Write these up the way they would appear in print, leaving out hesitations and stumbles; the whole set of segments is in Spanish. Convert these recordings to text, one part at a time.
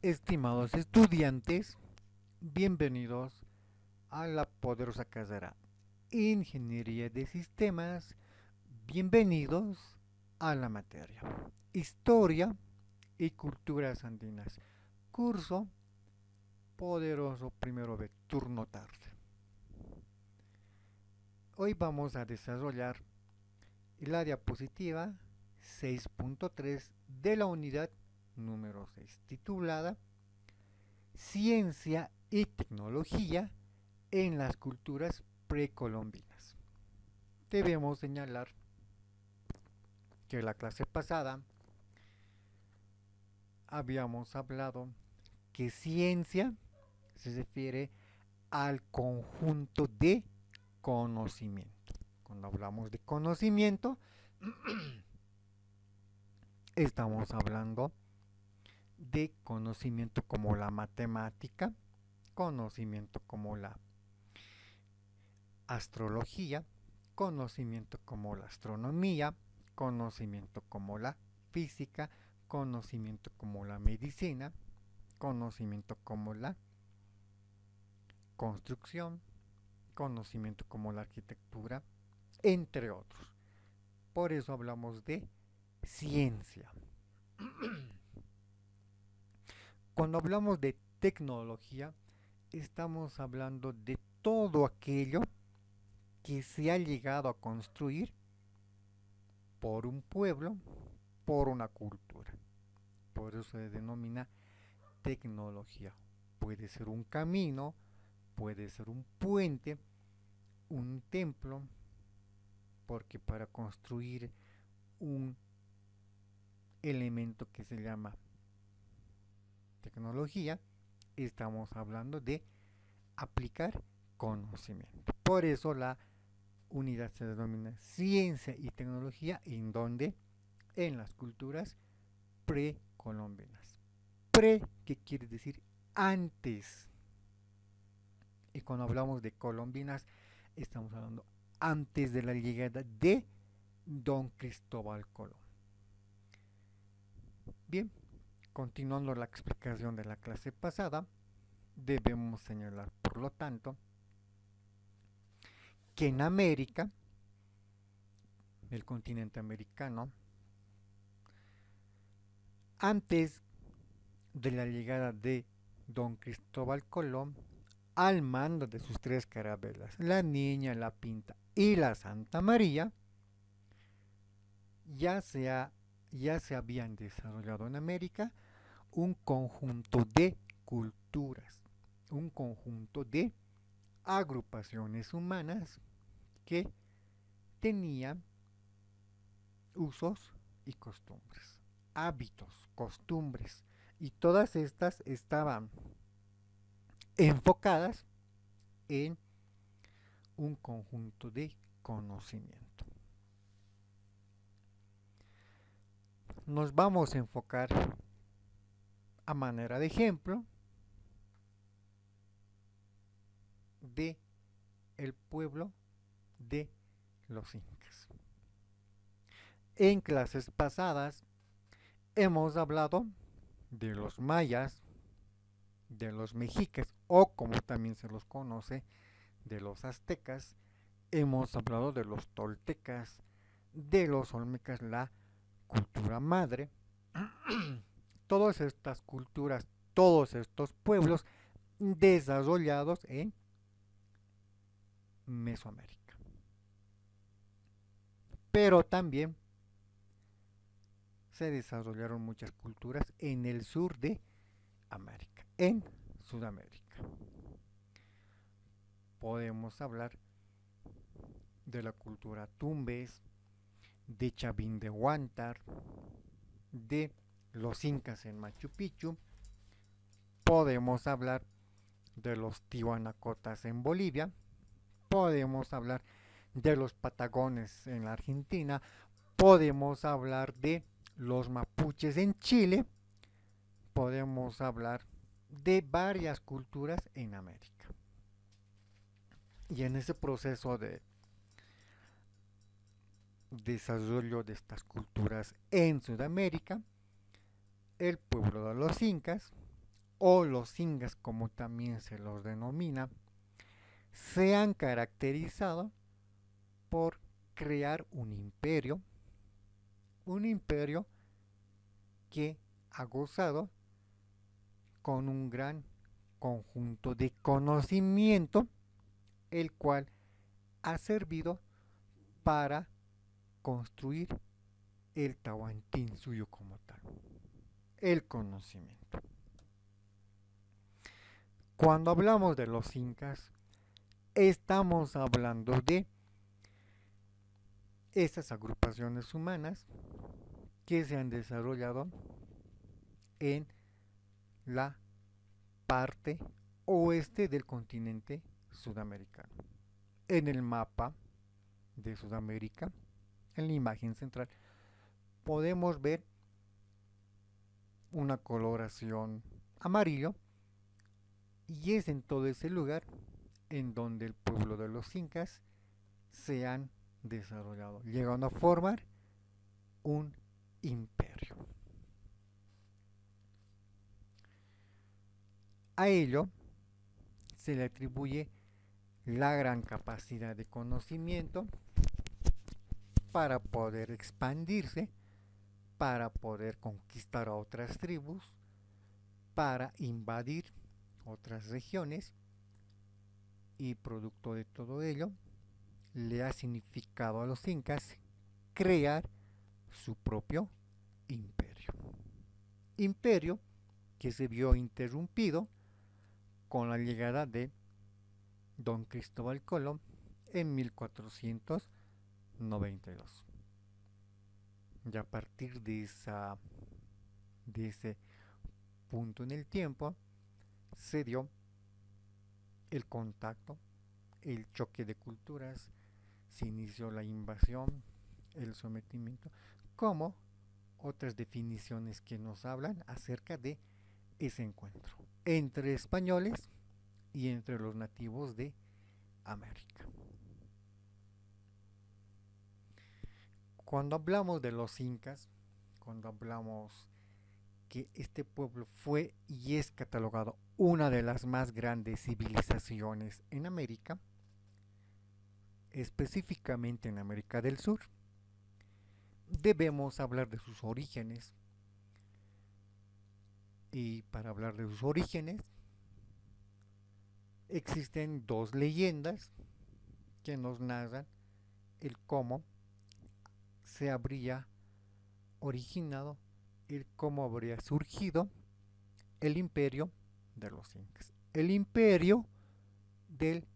Estimados estudiantes, bienvenidos a la poderosa carrera Ingeniería de Sistemas. Bienvenidos a la materia Historia y Culturas Andinas. Curso poderoso primero de turno tarde. Hoy vamos a desarrollar la diapositiva 6.3 de la unidad número 6, titulada Ciencia y Tecnología en las culturas precolombinas. Debemos señalar que la clase pasada habíamos hablado que ciencia se refiere al conjunto de conocimiento. Cuando hablamos de conocimiento, estamos hablando de conocimiento como la matemática, conocimiento como la astrología, conocimiento como la astronomía, conocimiento como la física, conocimiento como la medicina, conocimiento como la construcción, conocimiento como la arquitectura, entre otros. Por eso hablamos de ciencia. Cuando hablamos de tecnología, estamos hablando de todo aquello que se ha llegado a construir por un pueblo, por una cultura. Por eso se denomina tecnología. Puede ser un camino, puede ser un puente, un templo, porque para construir un elemento que se llama tecnología, estamos hablando de aplicar conocimiento. Por eso la unidad se denomina ciencia y tecnología, en donde en las culturas precolombinas. Pre, ¿qué quiere decir? Antes. Y cuando hablamos de colombinas, estamos hablando antes de la llegada de Don Cristóbal Colón. Bien, continuando la explicación de la clase pasada, debemos señalar, por lo tanto, que en América, el continente americano, antes de la llegada de Don Cristóbal Colón, al mando de sus tres carabelas, la Niña, la Pinta y la Santa María, ya se, ha, ya se habían desarrollado en América un conjunto de culturas, un conjunto de agrupaciones humanas que tenían usos y costumbres, hábitos, costumbres, y todas estas estaban enfocadas en un conjunto de conocimiento. Nos vamos a enfocar a manera de ejemplo de el pueblo de los incas. En clases pasadas hemos hablado de los mayas, de los mexicas o como también se los conoce, de los aztecas. Hemos hablado de los toltecas, de los olmecas, la cultura madre. Todas estas culturas, todos estos pueblos desarrollados en Mesoamérica. Pero también se desarrollaron muchas culturas en el sur de América, en Sudamérica. Podemos hablar de la cultura tumbes, de Chavín de Huántar, de los incas en Machu Picchu. Podemos hablar de los tihuanacotas en Bolivia. Podemos hablar de los patagones en la Argentina. Podemos hablar de los mapuches en Chile. Podemos hablar de varias culturas en América. Y en ese proceso de desarrollo de estas culturas en Sudamérica, el pueblo de los incas o los incas como también se los denomina, se han caracterizado por crear un imperio que ha gozado con un gran conjunto de conocimiento, el cual ha servido para construir el Tahuantinsuyo como tal, el conocimiento. Cuando hablamos de los incas, estamos hablando de esas agrupaciones humanas que se han desarrollado en la parte oeste del continente sudamericano. En el mapa de Sudamérica, en la imagen central, podemos ver una coloración amarillo y es en todo ese lugar en donde el pueblo de los incas se han desarrollado, llegando a formar un imperio. A ello se le atribuye la gran capacidad de conocimiento para poder expandirse, para poder conquistar a otras tribus, para invadir otras regiones, y producto de todo ello le ha significado a los incas crear su propio imperio. Imperio que se vio interrumpido con la llegada de Don Cristóbal Colón en 1492. Y a partir de ese punto en el tiempo se dio el contacto, el choque de culturas, se inició la invasión, el sometimiento, como otras definiciones que nos hablan acerca de ese encuentro entre españoles y entre los nativos de América. Cuando hablamos de los incas, cuando hablamos que este pueblo fue y es catalogado una de las más grandes civilizaciones en América, específicamente en América del Sur, debemos hablar de sus orígenes. Y para hablar de sus orígenes, existen dos leyendas que nos narran el cómo se habría originado, el cómo habría surgido el imperio de los incas, el imperio del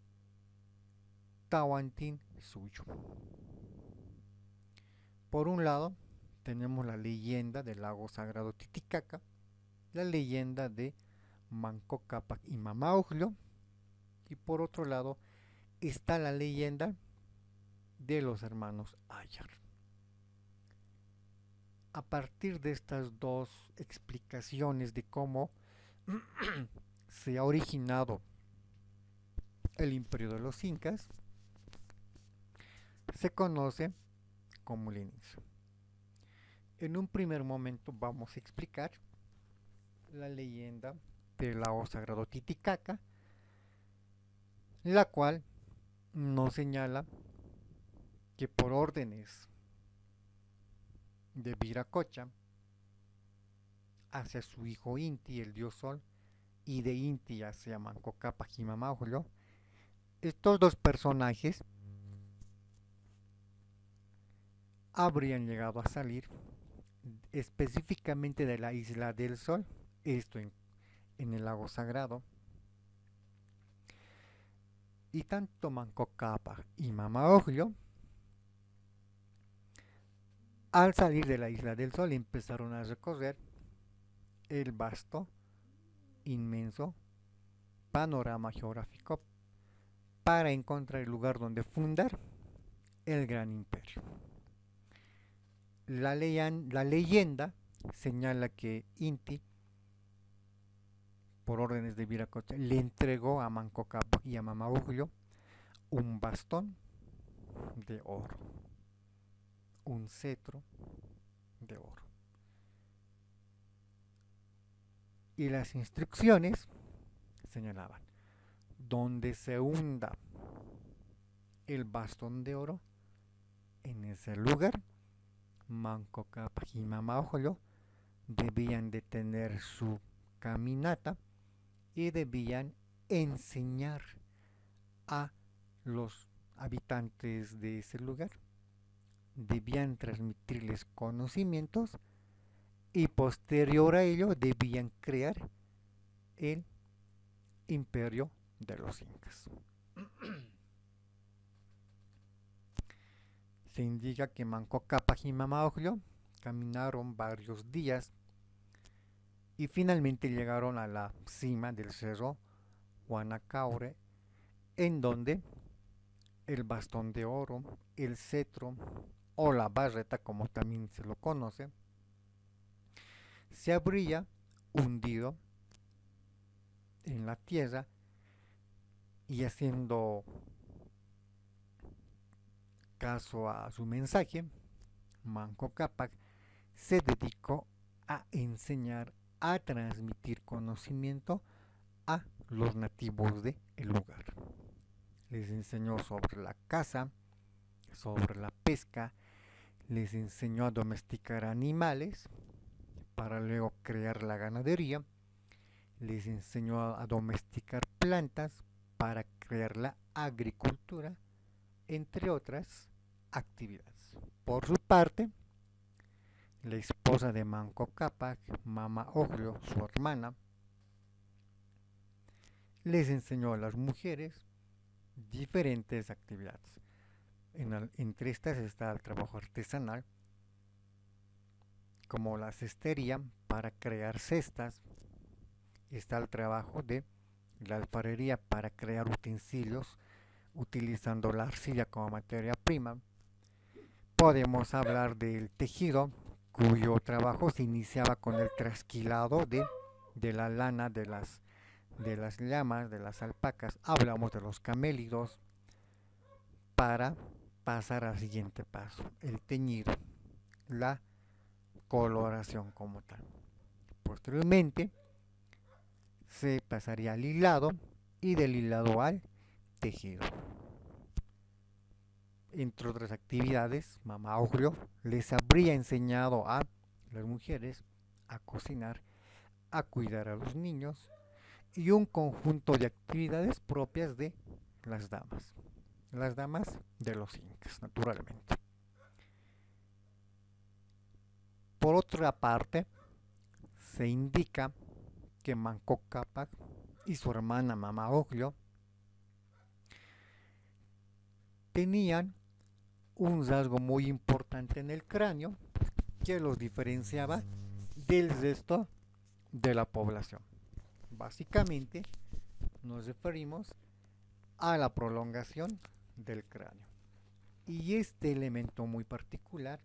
Tahuantinsuyo. Por un lado, tenemos la leyenda del lago sagrado Titicaca, la leyenda de Manco Cápac y Mamauglo, y por otro lado está la leyenda de los hermanos Ayar. A partir de estas dos explicaciones de cómo se ha originado el imperio de los incas, se conoce como el inicio. En un primer momento vamos a explicar la leyenda del lago sagrado Titicaca, la cual nos señala que por órdenes de Viracocha hacia su hijo Inti, el dios Sol, y de Inti hacia Manco Cápac y Mamauglo, estos dos personajes habrían llegado a salir específicamente de la isla del Sol, esto en el lago sagrado, y tanto Manco Cápac y Mamauglo al salir de la isla del Sol empezaron a recorrer el vasto, inmenso panorama geográfico para encontrar el lugar donde fundar el gran imperio. La leyenda señala que Inti, por órdenes de Viracocha, le entregó a Manco Cápac y a Mamauglo un bastón de oro, un cetro de oro. Y las instrucciones señalaban: donde se hunda el bastón de oro, en ese lugar Manco Cápac y Mama Ojolio debían de tener su caminata y debían enseñar a los habitantes de ese lugar, debían transmitirles conocimientos y posterior a ello debían crear el imperio de los incas. Se indica que Manco Cápac y Mama Ojolio caminaron varios días y finalmente llegaron a la cima del cerro Guanacaure, en donde el bastón de oro, el cetro o la barreta, como también se lo conoce, se habría hundido en la tierra, y haciendo caso a su mensaje, Manco Cápac se dedicó a enseñar, a transmitir conocimiento a los nativos del lugar. Les enseñó sobre la caza, sobre la pesca, les enseñó a domesticar animales para luego crear la ganadería, les enseñó a domesticar plantas para crear la agricultura, entre otras actividades. Por su parte, la esposa de Manco Cápac, Mama Ojolio, su hermana, les enseñó a las mujeres diferentes actividades. Entre estas está el trabajo artesanal, como la cestería para crear cestas, está el trabajo de la alfarería para crear utensilios utilizando la arcilla como materia prima. Podemos hablar del tejido, cuyo trabajo se iniciaba con el trasquilado de la lana de las llamas, de las alpacas. Hablamos de los camélidos, para pasar al siguiente paso, el teñido, la coloración como tal. Posteriormente se pasaría al hilado y del hilado al tejido. Entre otras actividades, Mama Ojolio les habría enseñado a las mujeres a cocinar, a cuidar a los niños y un conjunto de actividades propias de las damas de los incas, naturalmente. Por otra parte, se indica que Manco Cápac y su hermana Mama Ojolio tenían un rasgo muy importante en el cráneo que los diferenciaba del resto de la población. Básicamente nos referimos a la prolongación del cráneo. Y este elemento muy particular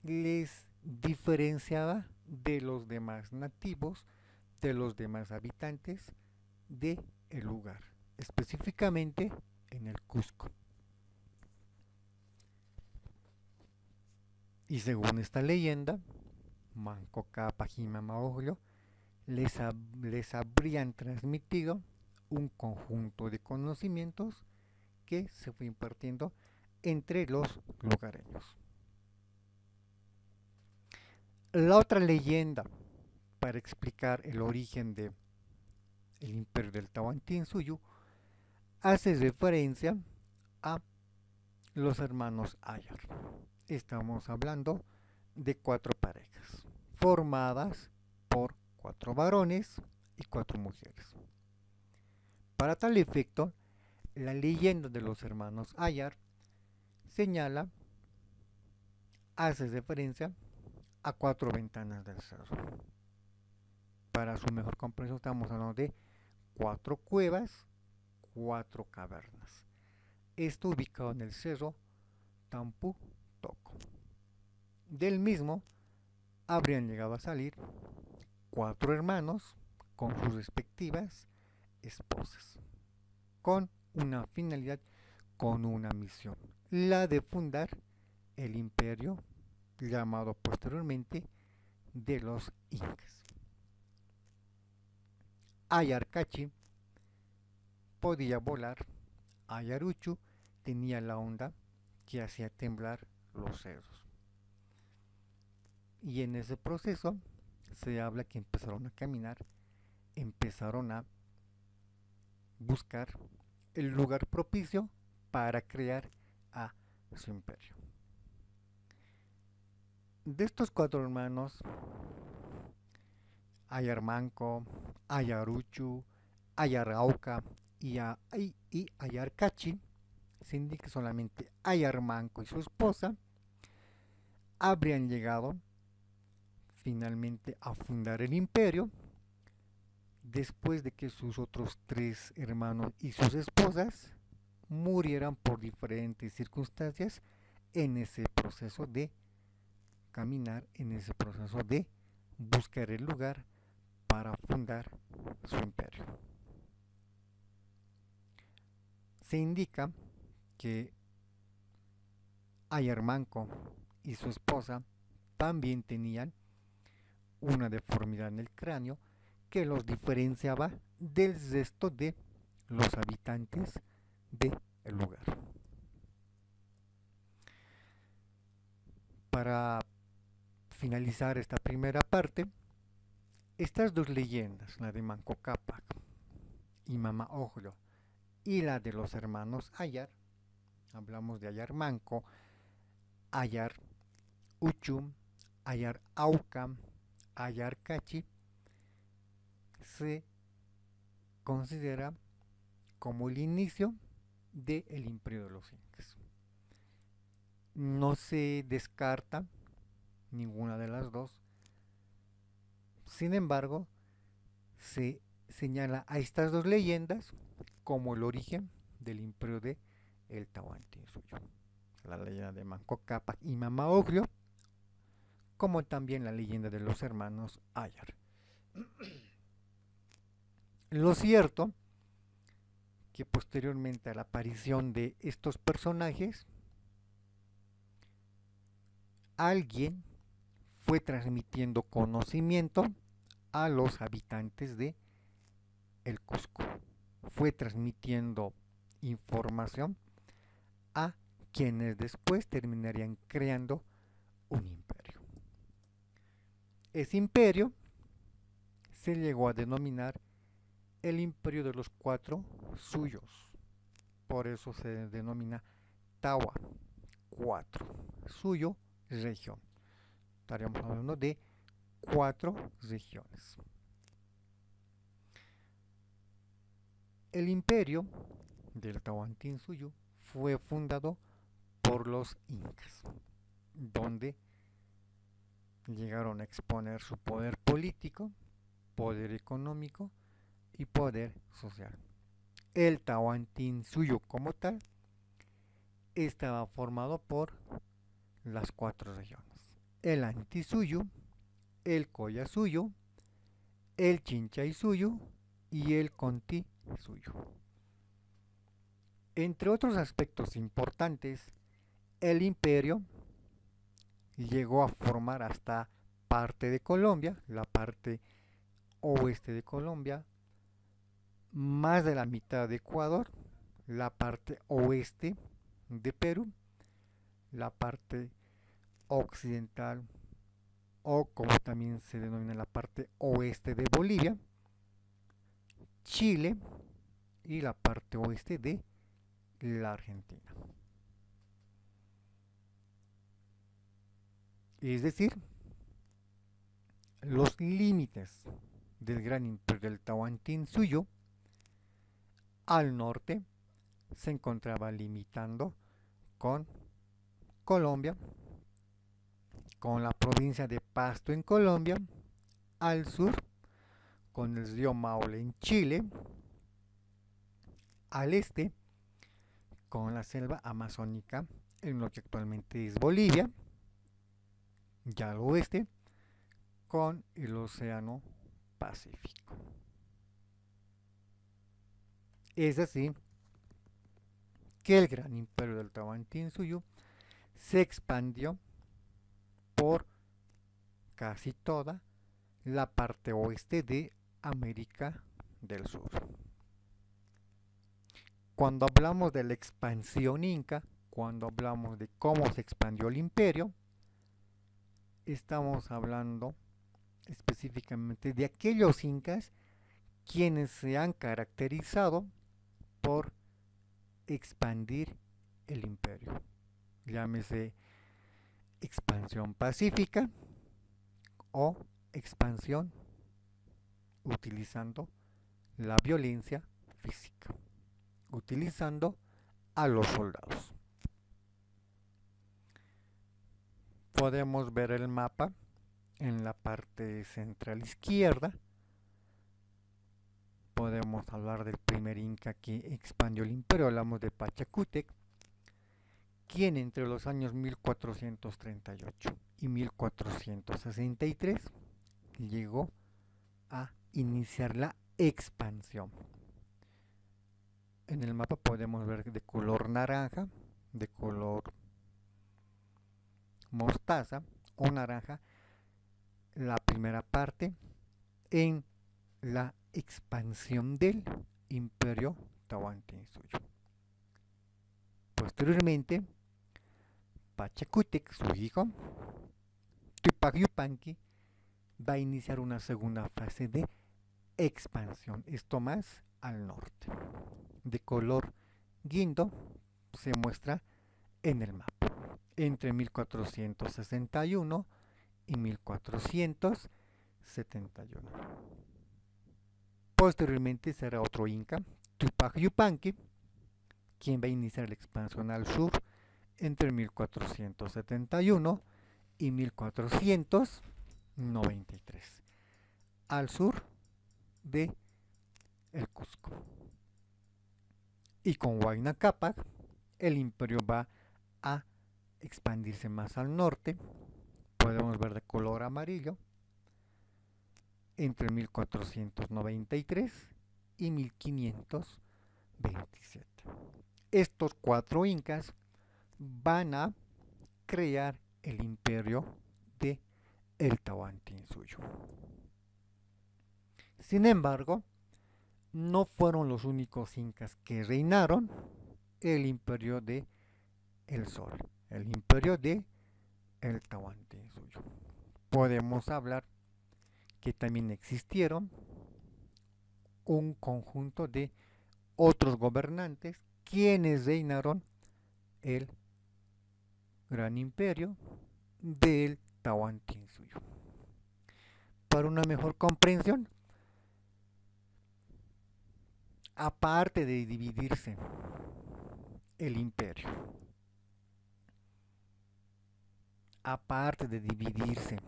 les diferenciaba de los demás nativos, de los demás habitantes del lugar, específicamente en el Cusco. Y según esta leyenda, Manco Cápac y Mama Ojolio les habrían transmitido un conjunto de conocimientos que se fue impartiendo entre los lugareños. La otra leyenda para explicar el origen del imperio del Tahuantinsuyo hace referencia a los hermanos Ayar. Estamos hablando de 4 parejas formadas por 4 varones y 4 mujeres. Para tal efecto, la leyenda de los hermanos Ayar señala, hace referencia a 4 ventanas del cerro. Para su mejor comprensión estamos hablando de 4 cuevas, 4 cavernas. Esto ubicado en el cerro Tampu Toco. Del mismo habrían llegado a salir 4 hermanos con sus respectivas esposas, con una finalidad, con una misión, la de fundar el imperio llamado posteriormente de los incas. Ayarcachi podía volar, Ayaruchu tenía la onda que hacía temblar los cerros. Y en ese proceso se habla que empezaron a caminar, empezaron a buscar el lugar propicio para crear a su imperio. De estos cuatro hermanos, Ayarmanco, Ayaruchu, Ayarauca y Ayarcachi, se indica solamente Ayarmanco y su esposa, habrían llegado finalmente a fundar el imperio después de que sus otros tres hermanos y sus esposas murieran por diferentes circunstancias en ese proceso de caminar, en ese proceso de buscar el lugar para fundar su imperio. Se indica que Ayarmanco y su esposa también tenían una deformidad en el cráneo que los diferenciaba del resto de los habitantes del lugar. Para finalizar esta primera parte, estas dos leyendas, la de Manco Cápac y Mama Ojo y la de los hermanos Ayar, hablamos de Ayar Manco, Ayar Uchum, Ayar Auca, Ayar Cachi, se considera como el inicio del imperio de los incas. No se descarta ninguna de las dos, sin embargo, se señala a estas dos leyendas como el origen del imperio de el Tahuantinsuyo. La leyenda de Manco Cápac y Mama Oglio, como también la leyenda de los hermanos Ayar. Lo cierto que posteriormente a la aparición de estos personajes, alguien fue transmitiendo conocimiento a los habitantes de el Cusco. Fue transmitiendo información a quienes después terminarían creando un imperio. Ese imperio se llegó a denominar el imperio de los cuatro suyos. Por eso se denomina Tawa, cuatro, suyo, región. Estaríamos hablando de cuatro regiones. El imperio del Tahuantinsuyo fue fundado por los incas, donde llegaron a exponer su poder político, poder económico y poder social. El Tahuantinsuyo como tal estaba formado por las cuatro regiones: el Antisuyo, el Collasuyo, el Chinchaysuyo y el Contisuyo. Entre otros aspectos importantes, el imperio llegó a formar hasta parte de Colombia, la parte oeste de Colombia, más de la mitad de Ecuador, la parte oeste de Perú, la parte occidental o como también se denomina la parte oeste de Bolivia, Chile y la parte oeste de la Argentina. Es decir, los límites del gran imperio del Tahuantinsuyo al norte se encontraba limitando con Colombia, con la provincia de Pasto en Colombia, al sur con el río Maule en Chile, al este con la selva amazónica en lo que actualmente es Bolivia, y al oeste con el océano Pacífico. Es así que el gran imperio del Tahuantinsuyo se expandió por casi toda la parte oeste de América del sur. Cuando hablamos de la expansión inca, cuando hablamos de cómo se expandió el imperio, estamos hablando específicamente de aquellos incas quienes se han caracterizado por expandir el imperio. Llámese expansión pacífica o expansión utilizando la violencia física, utilizando a los soldados. Podemos ver el mapa en la parte central izquierda. Podemos hablar del primer inca que expandió el imperio, hablamos de Pachacútec, quien entre los años 1438 y 1463 llegó a iniciar la expansión. En el mapa podemos ver de color naranja, de color mostaza o naranja, la primera parte en la expansión del imperio Tahuantinsuyo. Posteriormente, Pachacútec, su hijo, Tupac Yupanqui, va a iniciar una segunda fase de expansión, esto más al norte. De color guindo se muestra en el mapa, entre 1461 y 1471. Posteriormente será otro inca, Tupac Yupanqui, quien va a iniciar la expansión al sur entre 1471 y 1493, al sur de el Cusco. Y con Huayna Cápac, el imperio va a expandirse más al norte. Podemos ver de color amarillo entre 1493 y 1527. Estos cuatro incas van a crear el imperio de el Tahuantinsuyo. Sin embargo, no fueron los únicos incas que reinaron el imperio de el Sol, el imperio de el Tahuantinsuyo. Podemos hablar que también existieron un conjunto de otros gobernantes quienes reinaron el gran imperio del Tahuantinsuyo. Para una mejor comprensión, aparte de dividirse el imperio, aparte de dividirse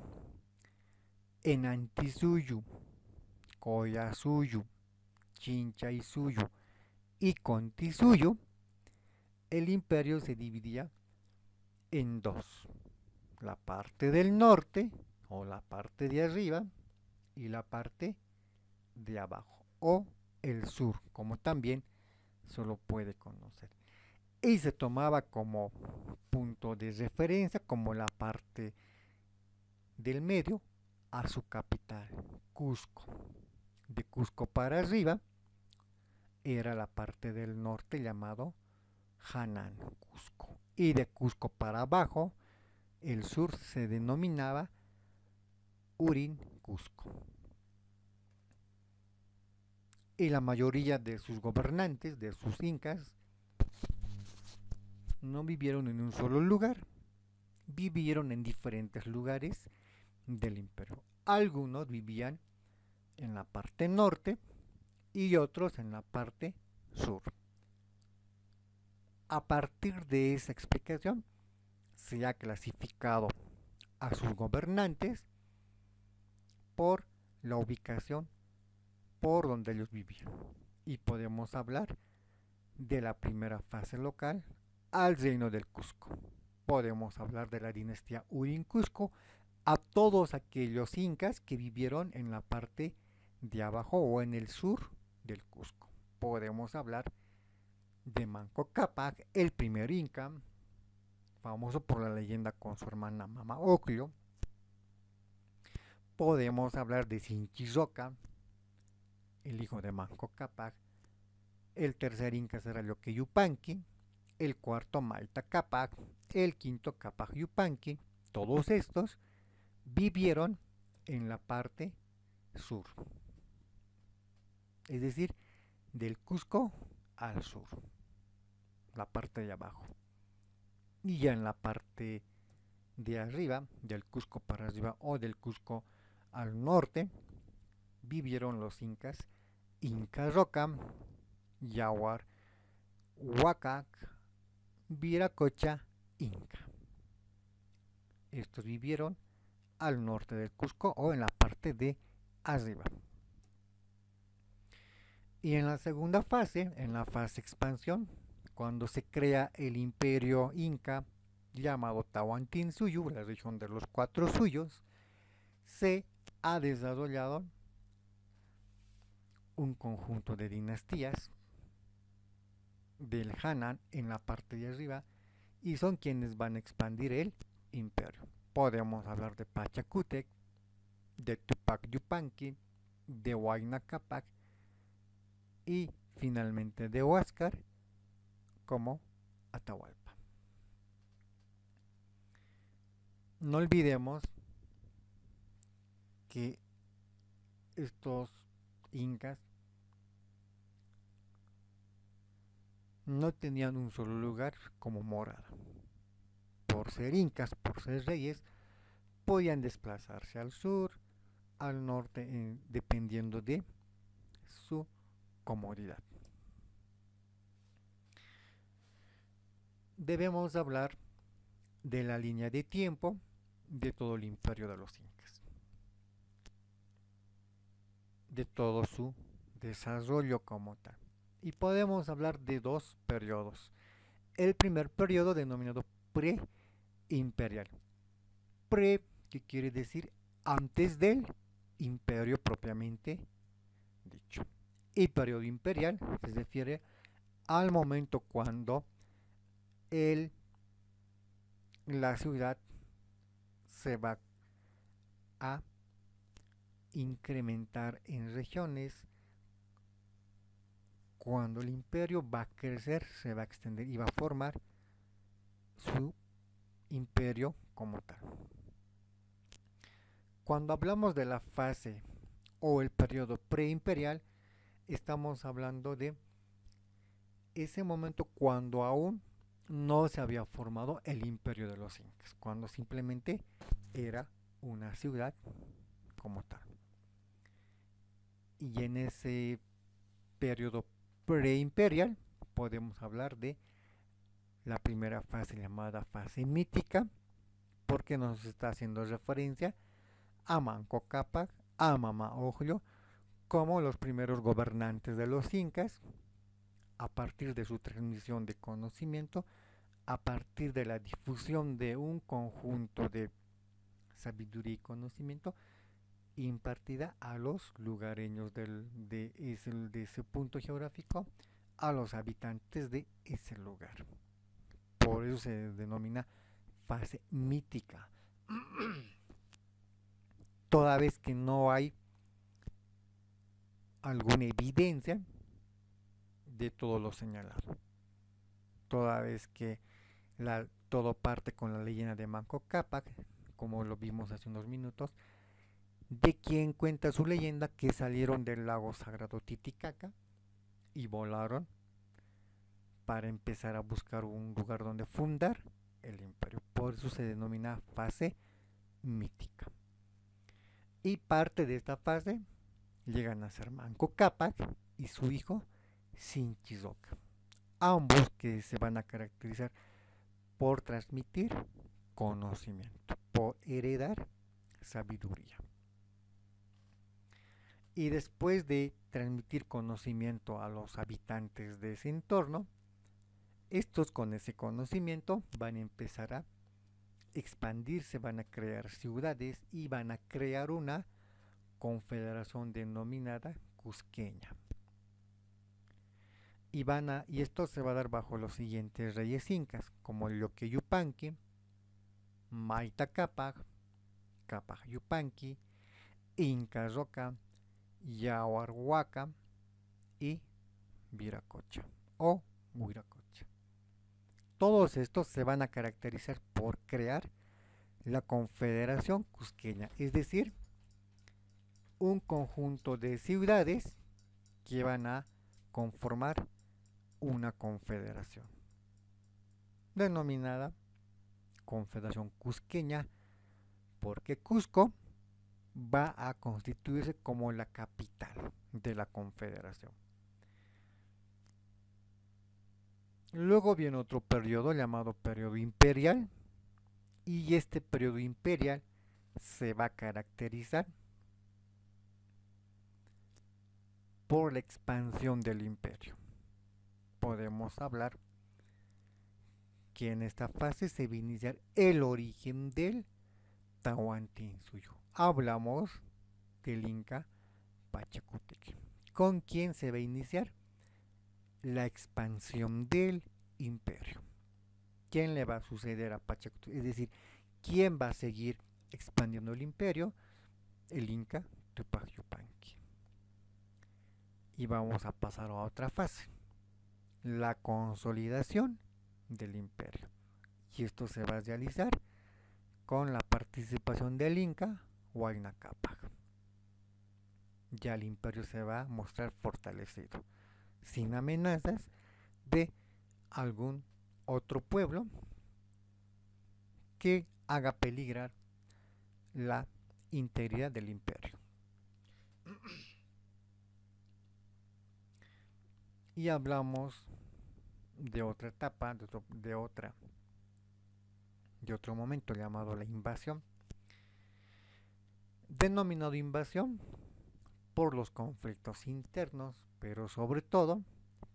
en Antisuyu, Collasuyu, Chinchaysuyu y Contisuyu, el imperio se dividía en dos: la parte del norte o la parte de arriba y la parte de abajo o el sur, como también se lo puede conocer. Y se tomaba como punto de referencia, como la parte del medio, a su capital, Cusco. De Cusco para arriba era la parte del norte llamado Hanan, Cusco. Y de Cusco para abajo, el sur se denominaba Urin, Cusco. Y la mayoría de sus gobernantes, de sus incas, no vivieron en un solo lugar, vivieron en diferentes lugares del imperio. Algunos vivían en la parte norte y otros en la parte sur. A partir de esa explicación se ha clasificado a sus gobernantes por la ubicación por donde ellos vivían. Y podemos hablar de la primera fase local al reino del Cusco. Podemos hablar de la dinastía Urin Cusco a todos aquellos incas que vivieron en la parte de abajo o en el sur del Cusco. Podemos hablar de Manco Cápac, el primer inca, famoso por la leyenda con su hermana Mama Ocllo. Podemos hablar de Sinchizoca, el hijo de Manco Cápac. El tercer inca será Yoque Yupanqui, el cuarto Maita Cápac, el quinto Cápac Yupanqui. Todos estos vivieron en la parte sur, es decir, del Cusco al sur, la parte de abajo. Y ya en la parte de arriba, del Cusco para arriba o del Cusco al norte, vivieron los incas Inca Roca, Yaguar, Huacac, Viracocha, Inca. Estos vivieron al norte del Cusco o en la parte de arriba. Y en la segunda fase, en la fase expansión, cuando se crea el imperio inca llamado Tahuantinsuyo, la región de los cuatro suyos, se ha desarrollado un conjunto de dinastías del Hanan en la parte de arriba y son quienes van a expandir el imperio. Podemos hablar de Pachacútec, de Tupac Yupanqui, de Huayna Cápac y finalmente de Huáscar como Atahualpa. No olvidemos que estos incas no tenían un solo lugar como morada. Por ser incas, por ser reyes, podían desplazarse al sur, al norte, dependiendo de su comodidad. Debemos hablar de la línea de tiempo de todo el imperio de los incas, de todo su desarrollo como tal. Y podemos hablar de dos periodos. El primer periodo denominado pre-imperial. Pre, que quiere decir antes del imperio propiamente dicho. Y periodo imperial se refiere al momento cuando la ciudad se va a incrementar en regiones, cuando el imperio va a crecer, se va a extender y va a formar su imperio como tal. Cuando hablamos de la fase o el periodo preimperial, estamos hablando de ese momento cuando aún no se había formado el imperio de los incas, cuando simplemente era una ciudad como tal. Y en ese periodo preimperial podemos hablar de la primera fase llamada fase mítica, porque nos está haciendo referencia a Manco Cápac, a Mama Oglio, como los primeros gobernantes de los incas, a partir de su transmisión de conocimiento, a partir de la difusión de un conjunto de sabiduría y conocimiento impartida a los lugareños de ese punto geográfico, a los habitantes de ese lugar. Por eso se denomina fase mítica. Toda vez que no hay alguna evidencia de todo lo señalado. Toda vez que todo parte con la leyenda de Manco Cápac, como lo vimos hace unos minutos, de quien cuenta su leyenda que salieron del lago sagrado Titicaca y volaron para empezar a buscar un lugar donde fundar el imperio. Por eso se denomina fase mítica. Y parte de esta fase llegan a ser Manco Cápac y su hijo Sinchizoca. Ambos que se van a caracterizar por transmitir conocimiento, por heredar sabiduría. Y después de transmitir conocimiento a los habitantes de ese entorno, estos con ese conocimiento van a empezar a expandirse, van a crear ciudades y van a crear una confederación denominada Cusqueña. Y esto se va a dar bajo los siguientes reyes incas, como Yoque Yupanqui, Maita Cápac, Cápac Yupanqui, Inca Roca, Yahuarhuaca y Viracocha o Huiracocha. Todos estos se van a caracterizar por crear la Confederación Cusqueña, es decir, un conjunto de ciudades que van a conformar una confederación, denominada Confederación Cusqueña, porque Cusco va a constituirse como la capital de la confederación. Luego viene otro periodo llamado periodo imperial, y este periodo imperial se va a caracterizar por la expansión del imperio. Podemos hablar que en esta fase se va a iniciar el origen del Tahuantinsuyo. Hablamos del Inca Pachacútec, con quien se va a iniciar la expansión del imperio. ¿Quién le va a suceder a Pachacútec? Es decir, ¿quién va a seguir expandiendo el imperio? El Inca Tupac Yupanqui. Y vamos a pasar a otra fase, la consolidación del imperio. Y esto se va a realizar con la participación del Inca Huayna Capac. Ya el imperio se va a mostrar fortalecido, sin amenazas de algún otro pueblo que haga peligrar la integridad del imperio. Y hablamos de otra etapa, de otro momento llamado la invasión, denominado invasión por los conflictos internos, pero sobre todo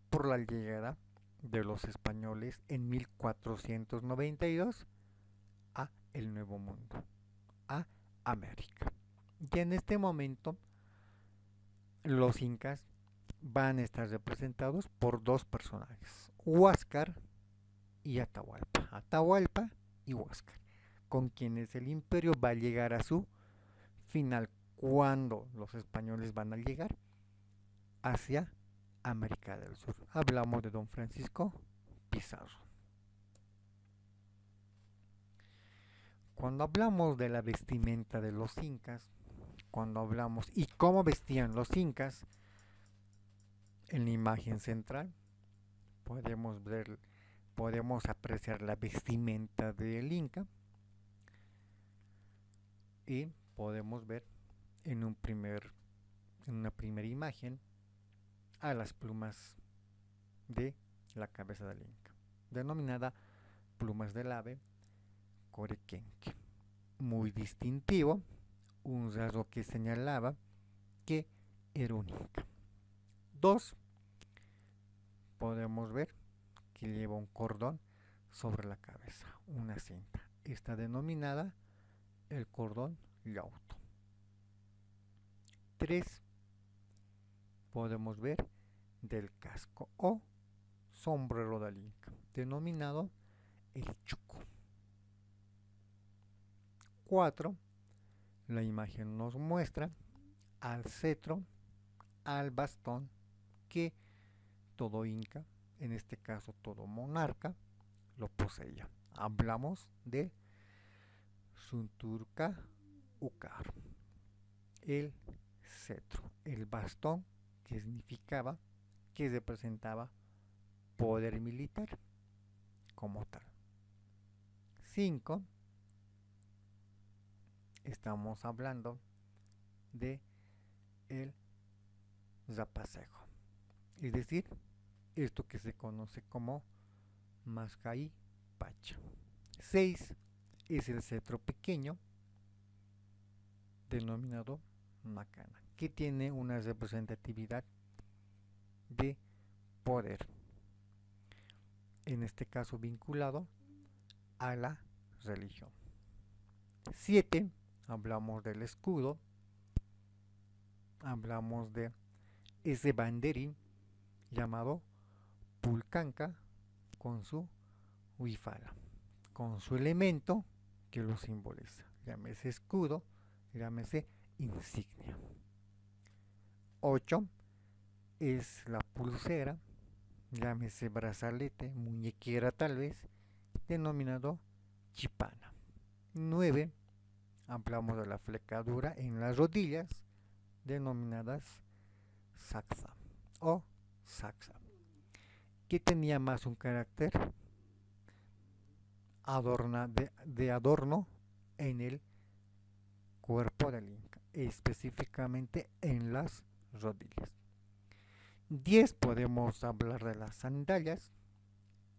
por la llegada de los españoles en 1492 a el Nuevo Mundo, a América. Y en este momento los incas van a estar representados por dos personajes, Huáscar y Atahualpa. Atahualpa y Huáscar, con quienes el imperio va a llegar a su final cuando los españoles van a llegar hacia América del Sur. Hablamos de Don Francisco Pizarro. Cuando hablamos de la vestimenta de los incas, cuando hablamos y cómo vestían los incas, en la imagen central podemos apreciar la vestimenta del inca y podemos ver en una primera imagen a las plumas de la cabeza del inca, denominada plumas del ave Coriquenque, muy distintivo, un rasgo que señalaba que era un inca. Dos, podemos ver que lleva un cordón sobre la cabeza, una cinta. Está denominada el cordón Llauto. 3. Podemos ver del casco o sombrero del inca, denominado el chuco. 4. La imagen nos muestra al cetro, al bastón que todo inca, en este caso todo monarca, lo poseía. Hablamos de Sunturca Ucar, el cetro, el bastón que significaba, que representaba poder militar como tal. 5. Estamos hablando de el zapacejo, es decir, esto que se conoce como Mascai Pacha. 6 es el cetro pequeño denominado Macana, que tiene una representatividad de poder, en este caso vinculado a la religión. 7. Hablamos del escudo, hablamos de ese banderín llamado Pulcanca con su huifala, con su elemento que lo simboliza, llámese escudo, llámese insignia. 8 es la pulsera, llámese brazalete, muñequera tal vez, denominado chipana. 9 hablamos de la flecadura en las rodillas, denominadas saxa o saxa, que tenía más un carácter de adorno en el cuerpo del Inca, específicamente en las rodillas. 10 podemos hablar de las sandalias,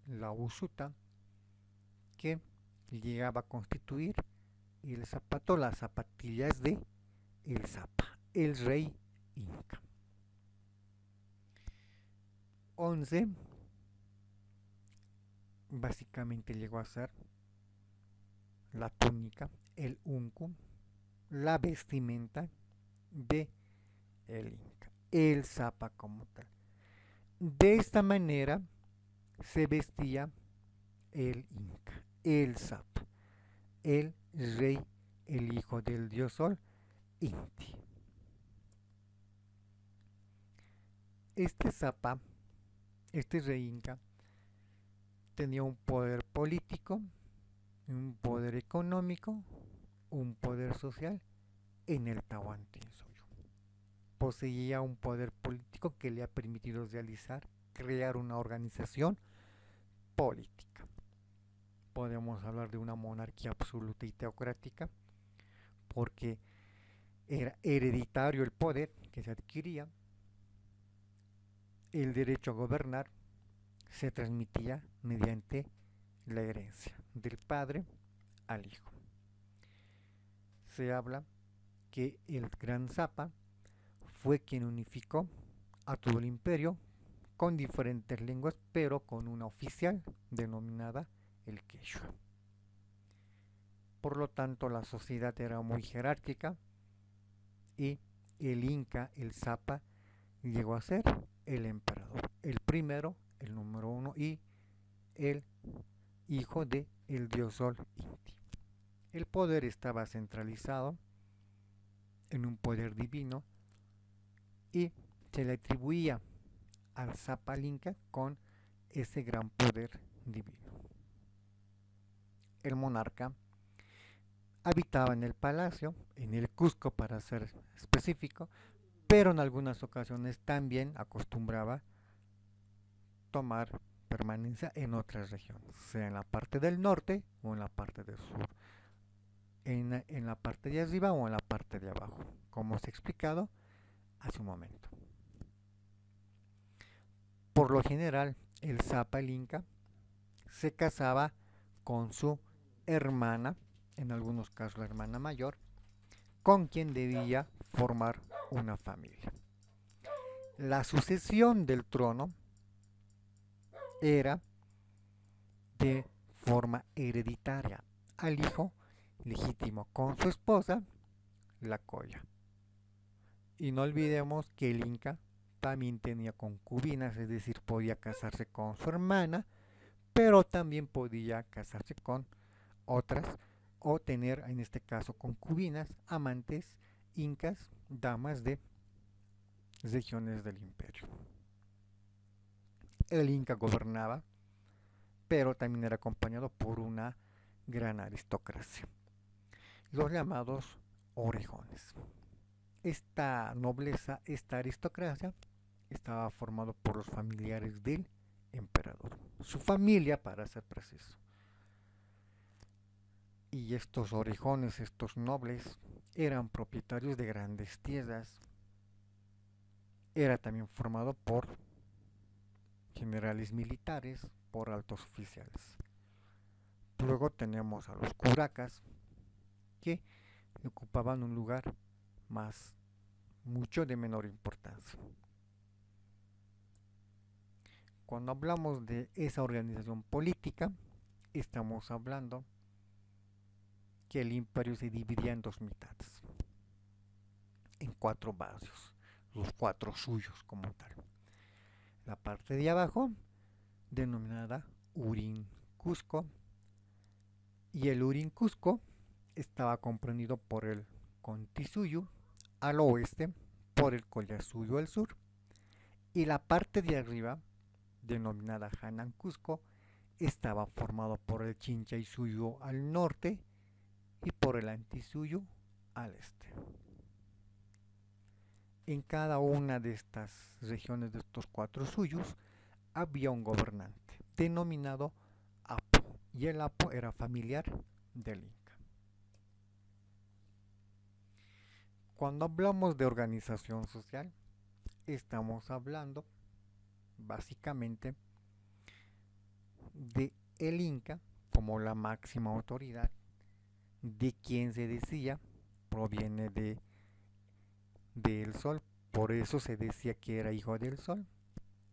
la usuta, que llegaba a constituir el zapato, las zapatillas de el Zapa, el rey Inca. 11 básicamente llegó a ser la túnica, el unco, la vestimenta de el Inca, el Zapa como tal. De esta manera se vestía el Inca, el Zapa, el rey, el hijo del dios Sol, Inti. Este Zapa, este rey Inca, tenía un poder político, un poder económico, un poder social en el Tahuantinsuyo. Poseía un poder político que le ha permitido crear una organización política. Podemos hablar de una monarquía absoluta y teocrática porque era hereditario el poder que se adquiría, el derecho a gobernar se transmitía mediante la herencia del padre al hijo. Se habla que el gran Zapa fue quien unificó a todo el imperio con diferentes lenguas, pero con una oficial denominada el Quechua. Por lo tanto, la sociedad era muy jerárquica y el Inca, el Zapa, llegó a ser el emperador, el primero, el número uno y el hijo de el dios Sol Inti. El poder estaba centralizado en un poder divino y se le atribuía al Zapa Inca con ese gran poder divino. El monarca habitaba en el palacio, en el Cusco para ser específico, pero en algunas ocasiones también acostumbraba tomar permanencia en otras regiones, sea en la parte del norte o en la parte del sur, en la parte de arriba o en la parte de abajo, como os he explicado hace un momento. Por lo general, el Zapa, el Inca, se casaba con su hermana, en algunos casos la hermana mayor, con quien debía formar una familia. La sucesión del trono era de forma hereditaria al hijo legítimo con su esposa, la Coya. Y no olvidemos que el Inca también tenía concubinas, es decir, podía casarse con su hermana, pero también podía casarse con otras o tener en este caso concubinas, amantes incas, damas de regiones del imperio. El Inca gobernaba, pero también era acompañado por una gran aristocracia, los llamados orejones. Esta nobleza, esta aristocracia, estaba formado por los familiares del emperador, su familia para ser preciso. Y estos orejones, estos nobles, eran propietarios de grandes tierras. Era también formado por generales militares, por altos oficiales. Luego tenemos a los curacas, que ocupaban un lugar más, mucho de menor importancia. Cuando hablamos de esa organización política, estamos hablando que el imperio se dividía en dos mitades, en 4 barrios, los 4 suyos como tal. La parte de abajo, denominada Urín Cusco, y el Urín Cusco estaba comprendido por el Contisuyu al oeste, por el Collasuyo al sur, y la parte de arriba, denominada Hanan Cusco, estaba formado por el Chinchaysuyo al norte y por el Antisuyo al este. En cada una de estas regiones de estos cuatro suyos había un gobernante denominado Apo, y el Apo era familiar del Inca. Cuando hablamos de organización social, estamos hablando básicamente de el Inca como la máxima autoridad, de quien se decía proviene del sol. Por eso se decía que era hijo del sol,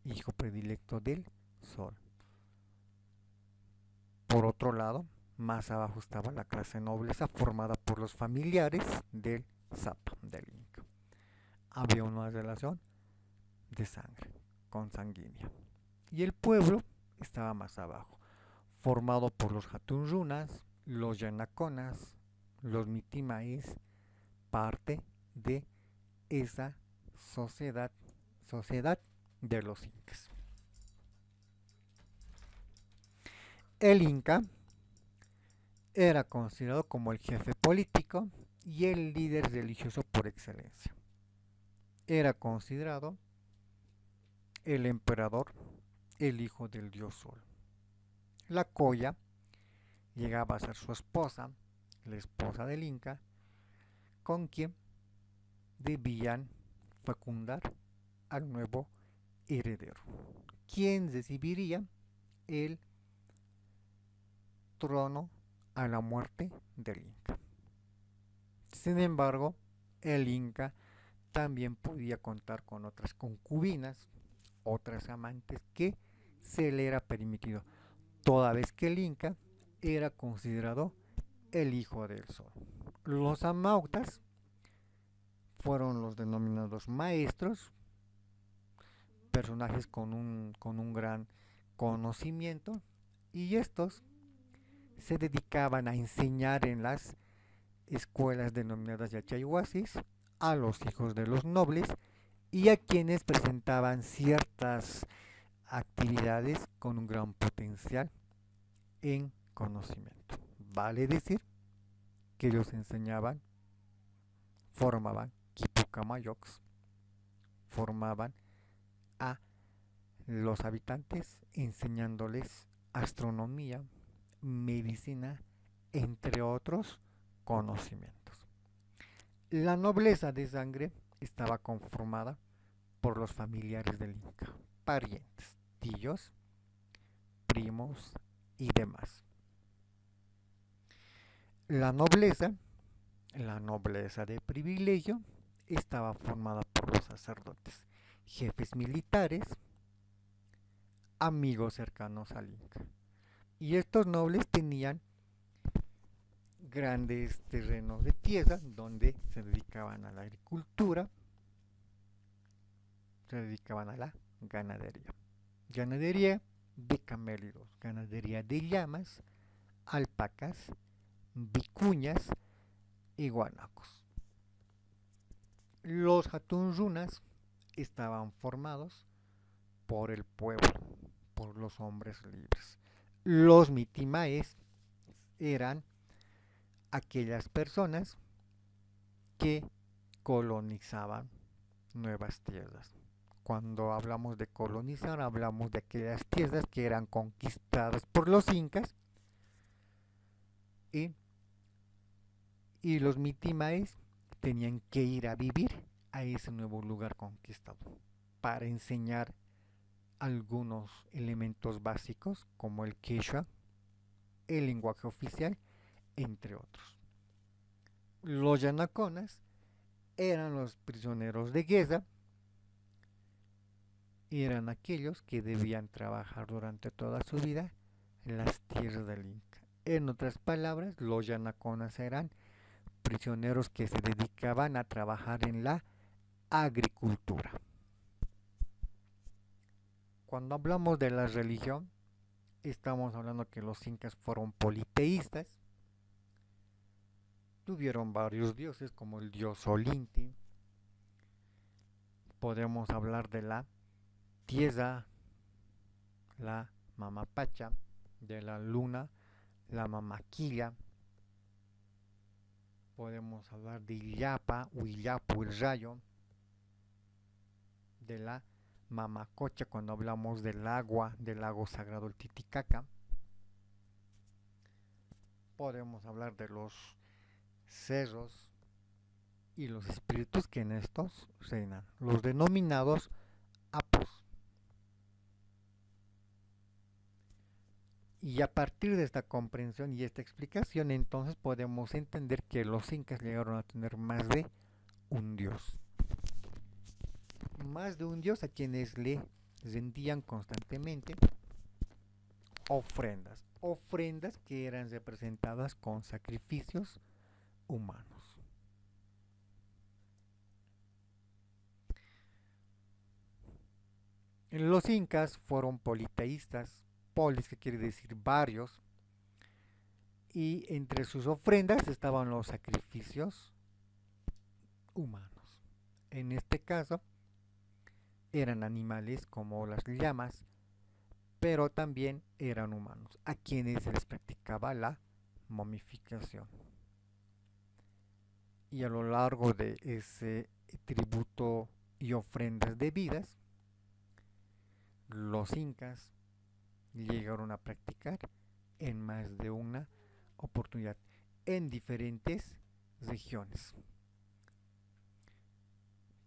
hijo predilecto del sol. Por otro lado, más abajo estaba la clase nobleza formada por los familiares del Zapa, del Inca. Había una relación de sangre, consanguínea. Y el pueblo estaba más abajo, formado por los Hatunrunas, los Yanaconas, los Mitimaes, parte de esa sociedad de los incas. El Inca era considerado como el jefe político y el líder religioso por excelencia. Era considerado el emperador, el hijo del dios Sol. La Coya llegaba a ser su esposa, la esposa del Inca, con quien debían fecundar al nuevo heredero, quien recibiría el trono a la muerte del Inca. Sin embargo, el Inca también podía contar con otras concubinas, otras amantes que se le era permitido, toda vez que el Inca era considerado el hijo del sol. Los amautas fueron los denominados maestros, personajes con un gran conocimiento, y estos se dedicaban a enseñar en las escuelas denominadas yachayhuasis a los hijos de los nobles y a quienes presentaban ciertas actividades con un gran potencial en conocimiento. Vale decir que ellos enseñaban, formaban Quipucamayocs, formaban a los habitantes enseñándoles astronomía, medicina, entre otros conocimientos. La nobleza de sangre estaba conformada por los familiares del Inca, parientes, tíos, primos y demás. La nobleza de privilegio, estaba formada por los sacerdotes, jefes militares, amigos cercanos al Inca. Y estos nobles tenían grandes terrenos de tierra donde se dedicaban a la agricultura, se dedicaban a la ganadería. Ganadería de camélidos, ganadería de llamas, alpacas, vicuñas y guanacos. Los Hatunrunas estaban formados por el pueblo, por los hombres libres. Los Mitimaes eran aquellas personas que colonizaban nuevas tierras. Cuando hablamos de colonizar, hablamos de aquellas tierras que eran conquistadas por los incas y, y los Mitimaes tenían que ir a vivir a ese nuevo lugar conquistado para enseñar algunos elementos básicos como el quechua, el lenguaje oficial, entre otros. Los yanaconas eran los prisioneros de guerra y eran aquellos que debían trabajar durante toda su vida en las tierras del Inca. En otras palabras, los yanaconas eran prisioneros que se dedicaban a trabajar en la agricultura. Cuando hablamos de la religión, estamos hablando que los incas fueron politeístas, tuvieron varios dioses como el dios Olinti, Podemos hablar de la tierra, la mamapacha, de la luna, la mamaquilla. Podemos hablar de Illapa, Huillapu, el rayo, de la mamacocha cuando hablamos del agua, del lago sagrado el Titicaca. Podemos hablar de los cerros y los espíritus que en estos reinan, los denominados apos. Y a partir de esta comprensión y esta explicación, entonces podemos entender que los incas llegaron a tener más de un dios. Más de un dios a quienes le rendían constantemente ofrendas. Ofrendas que eran representadas con sacrificios humanos. Los incas fueron politeístas, polis que quiere decir varios, y entre sus ofrendas estaban los sacrificios humanos. En este caso eran animales como las llamas, pero también eran humanos, a quienes se les practicaba la momificación. Y a lo largo de ese tributo y ofrendas debidas, los incas llegaron a practicar en más de una oportunidad en diferentes regiones.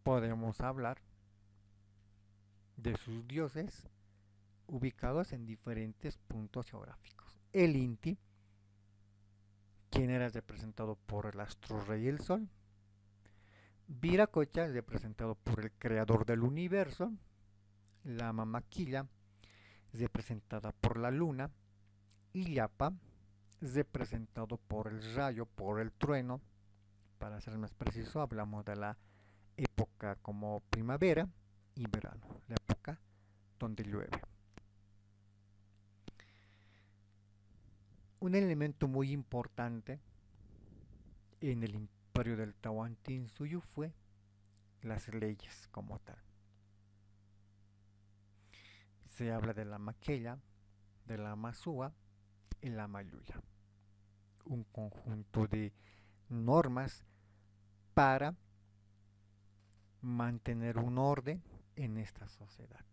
Podemos hablar de sus dioses ubicados en diferentes puntos geográficos. El Inti, quien era representado por el astro rey el sol. Viracocha, representado por el creador del universo. La Mamaquilla, representada por la luna. Illapa, representado por el rayo, por el trueno. Para ser más preciso, hablamos de la época como primavera y verano, la época donde llueve. Un elemento muy importante en el imperio del Tahuantinsuyo fue las leyes como tal. Se habla de la maquella, de la masúa y la mayuya. Un conjunto de normas para mantener un orden en esta sociedad.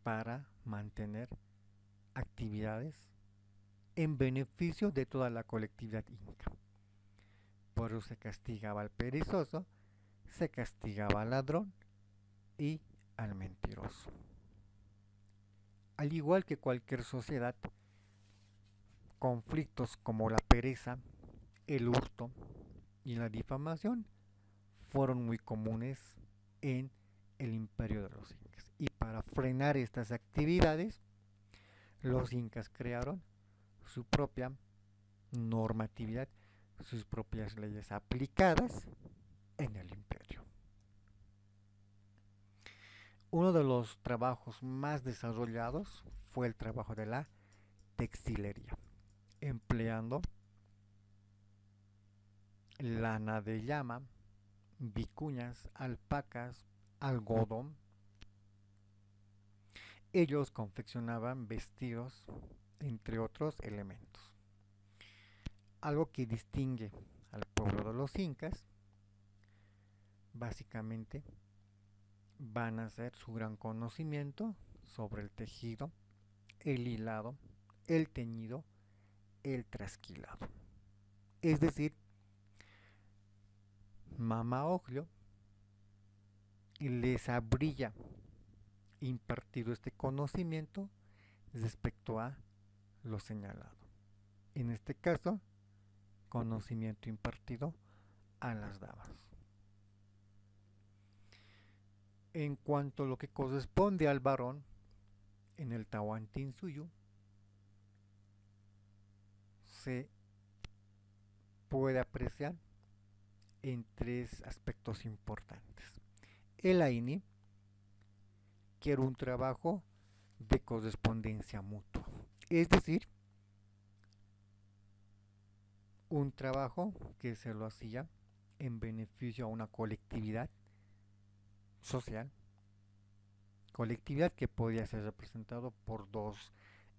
Para mantener actividades en beneficio de toda la colectividad inca. Por eso se castigaba al perezoso, se castigaba al ladrón y al mentiroso. Al igual que cualquier sociedad, conflictos como la pereza, el hurto y la difamación fueron muy comunes en el imperio de los incas. Y para frenar estas actividades, los incas crearon su propia normatividad, sus propias leyes aplicadas en el imperio. Uno de los trabajos más desarrollados fue el trabajo de la textilería, empleando lana de llama, vicuñas, alpacas, algodón. Ellos confeccionaban vestidos, entre otros elementos. Algo que distingue al pueblo de los incas, básicamente, van a ser su gran conocimiento sobre el tejido, el hilado, el teñido, el trasquilado. Es decir, Mama Oglio les habría impartido este conocimiento respecto a lo señalado. En este caso, conocimiento impartido a las damas. En cuanto a lo que corresponde al varón, en el Tahuantinsuyo se puede apreciar en tres aspectos importantes. El Aini, que era un trabajo de correspondencia mutua, es decir, un trabajo que se lo hacía en beneficio a una colectividad social, colectividad que podía ser representado por dos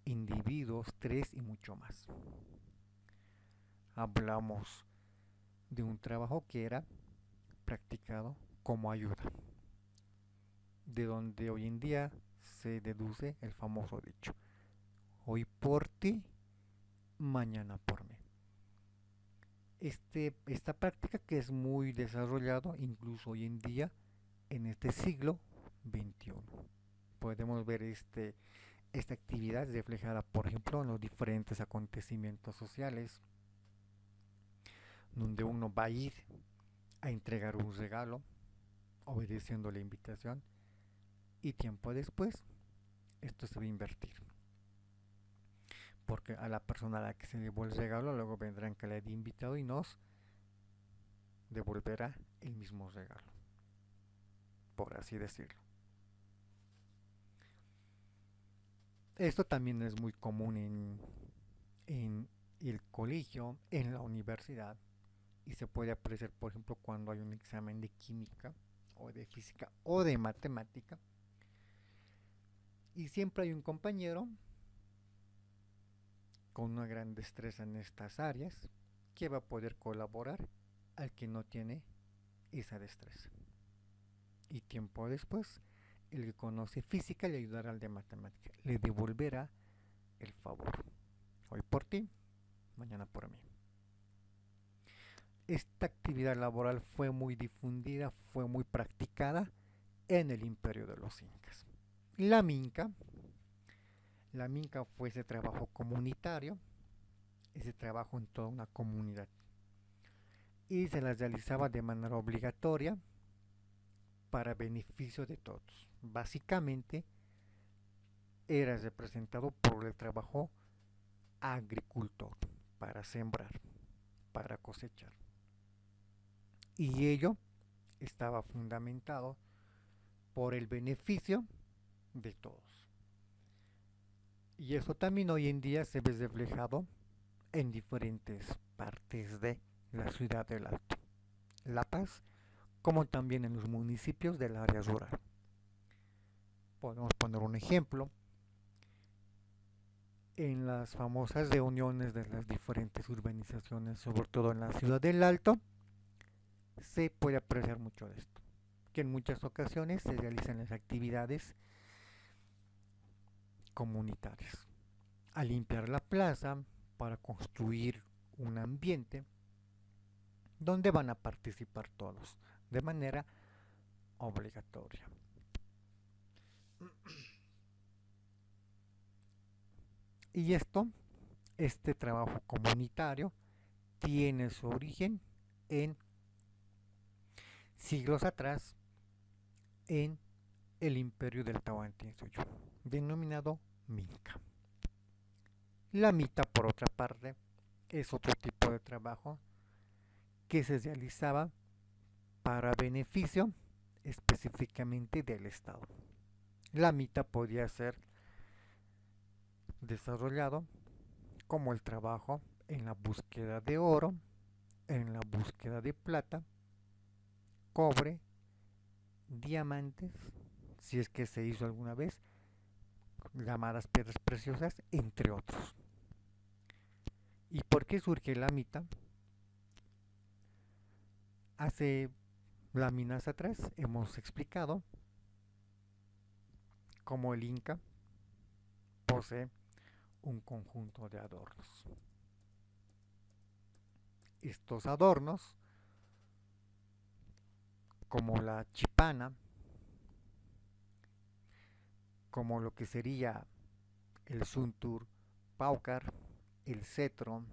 individuos, tres y mucho más. Hablamos de un trabajo que era practicado como ayuda, de donde hoy en día se deduce el famoso dicho, hoy por ti, mañana por mí. Esta práctica que es muy desarrollado incluso hoy en día en este siglo XXI. Podemos ver esta actividad reflejada, por ejemplo, en los diferentes acontecimientos sociales, donde uno va a ir a entregar un regalo, obedeciendo la invitación, y tiempo después esto se va a invertir. Porque a la persona a la que se le llevó el regalo, luego vendrán que le haya invitado y nos devolverá el mismo regalo, por así decirlo. Esto también es muy común en el colegio, en la universidad, y se puede apreciar, por ejemplo, cuando hay un examen de química o de física o de matemática, y siempre hay un compañero con una gran destreza en estas áreas que va a poder colaborar al que no tiene esa destreza. Y tiempo después, el que conoce física le ayudará al de matemática, le devolverá el favor. Hoy por ti, mañana por mí. Esta actividad laboral fue muy difundida, fue muy practicada en el imperio de los incas. La minca, la minca fue ese trabajo comunitario, ese trabajo en toda una comunidad, y se las realizaba de manera obligatoria para beneficio de todos. Básicamente era representado por el trabajo agricultor, para sembrar, para cosechar. Y ello estaba fundamentado por el beneficio de todos. Y eso también hoy en día se ve reflejado en diferentes partes de la ciudad del Alto, La Paz, como también en los municipios del área rural. Podemos poner un ejemplo en las famosas reuniones de las diferentes urbanizaciones, sobre todo en la ciudad del Alto, se puede apreciar mucho de esto, que en muchas ocasiones se realizan las actividades comunitarias, a limpiar la plaza para construir un ambiente donde van a participar todos de manera obligatoria. Y este trabajo comunitario tiene su origen en siglos atrás en el imperio del Tahuantinsuyo, denominado Minca. La mita, por otra parte, es otro tipo de trabajo que se realizaba para beneficio específicamente del Estado. La mita podía ser desarrollado como el trabajo en la búsqueda de oro, en la búsqueda de plata, cobre, diamantes, si es que se hizo alguna vez, llamadas piedras preciosas, entre otros. ¿Y por qué surge la mita? Hace láminas atrás hemos explicado cómo el Inca posee un conjunto de adornos. Estos adornos, como la chipana, como lo que sería el suntur paucar, el cetro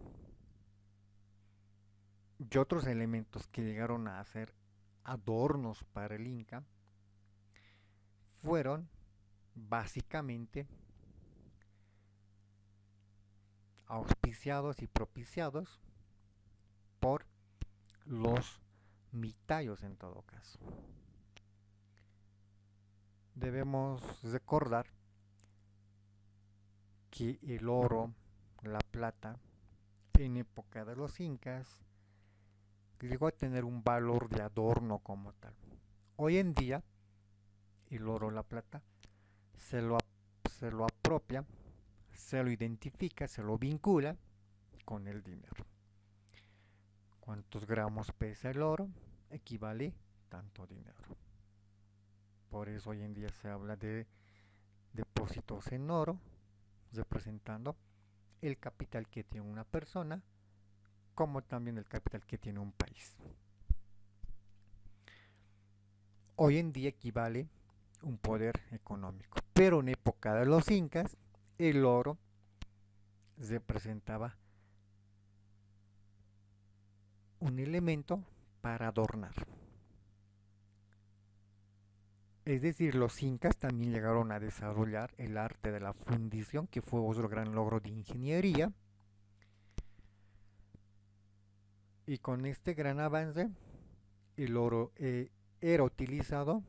y otros elementos que llegaron a ser adornos para el Inca, fueron básicamente auspiciados y propiciados por los mitayos en todo caso. Debemos recordar que el oro, la plata, en época de los incas llegó a tener un valor de adorno como tal. Hoy en día, el oro, la plata, se lo, se lo apropia, se lo identifica, se lo vincula con el dinero. ¿Cuántos gramos pesa el oro? Equivale tanto dinero. Por eso hoy en día se habla de depósitos en oro, representando el capital que tiene una persona, como también el capital que tiene un país. Hoy en día equivale un poder económico, pero en época de los incas el oro representaba un elemento para adornar. Es decir, los incas también llegaron a desarrollar el arte de la fundición, que fue otro gran logro de ingeniería. Y con este gran avance, el oro era utilizado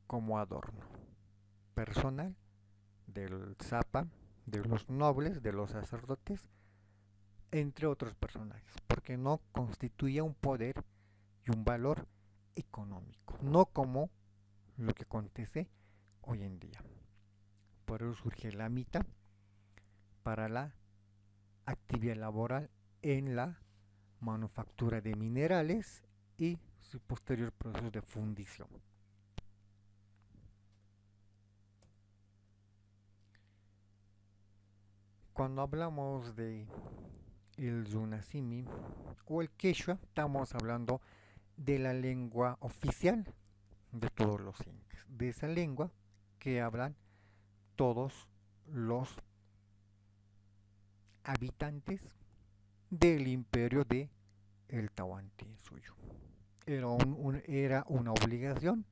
como adorno personal del zapa, de los nobles, de los sacerdotes, entre otros personajes, porque no constituía un poder y un valor económico, no como lo que acontece hoy en día. Por eso surge la mitad para la actividad laboral en la manufactura de minerales y su posterior proceso de fundición. Cuando hablamos de el Yunasimi o el Quechua, estamos hablando de la lengua oficial de todos los incas, de esa lengua que hablan todos los habitantes del imperio de el Tahuantinsuyo. Era una obligación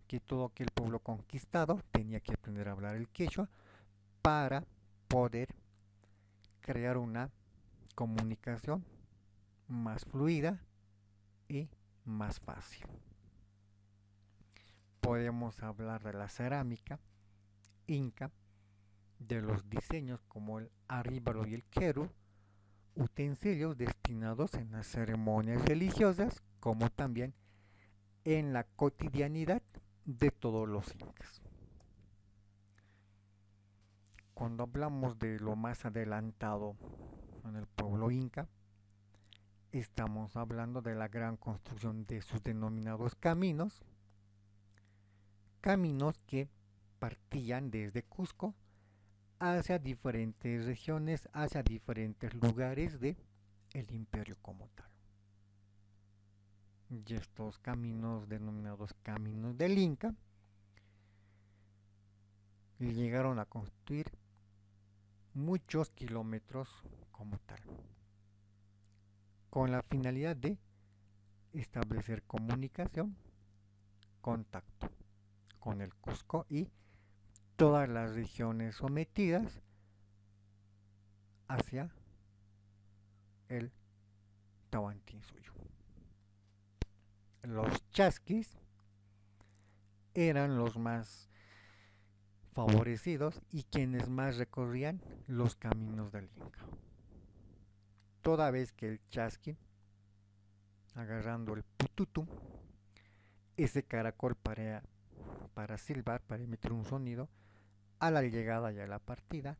que todo aquel pueblo conquistado tenía que aprender a hablar el quechua para poder crear una comunicación más fluida y más fácil. Podemos hablar de la cerámica inca, de los diseños como el aríbalo y el queru, utensilios destinados en las ceremonias religiosas como también en la cotidianidad de todos los incas. Cuando hablamos de lo más adelantado en el pueblo inca, estamos hablando de la gran construcción de sus denominados caminos, caminos que partían desde Cusco hacia diferentes regiones, hacia diferentes lugares del imperio como tal. Y estos caminos denominados caminos del Inca llegaron a construir muchos kilómetros como tal, con la finalidad de establecer comunicación, contacto con el Cusco y todas las regiones sometidas hacia el Tahuantinsuyo. Los chasquis eran los más favorecidos y quienes más recorrían los caminos del Inca. Toda vez que el chasqui, agarrando el pututu, ese caracol para silbar, para emitir un sonido, a la llegada y a la partida,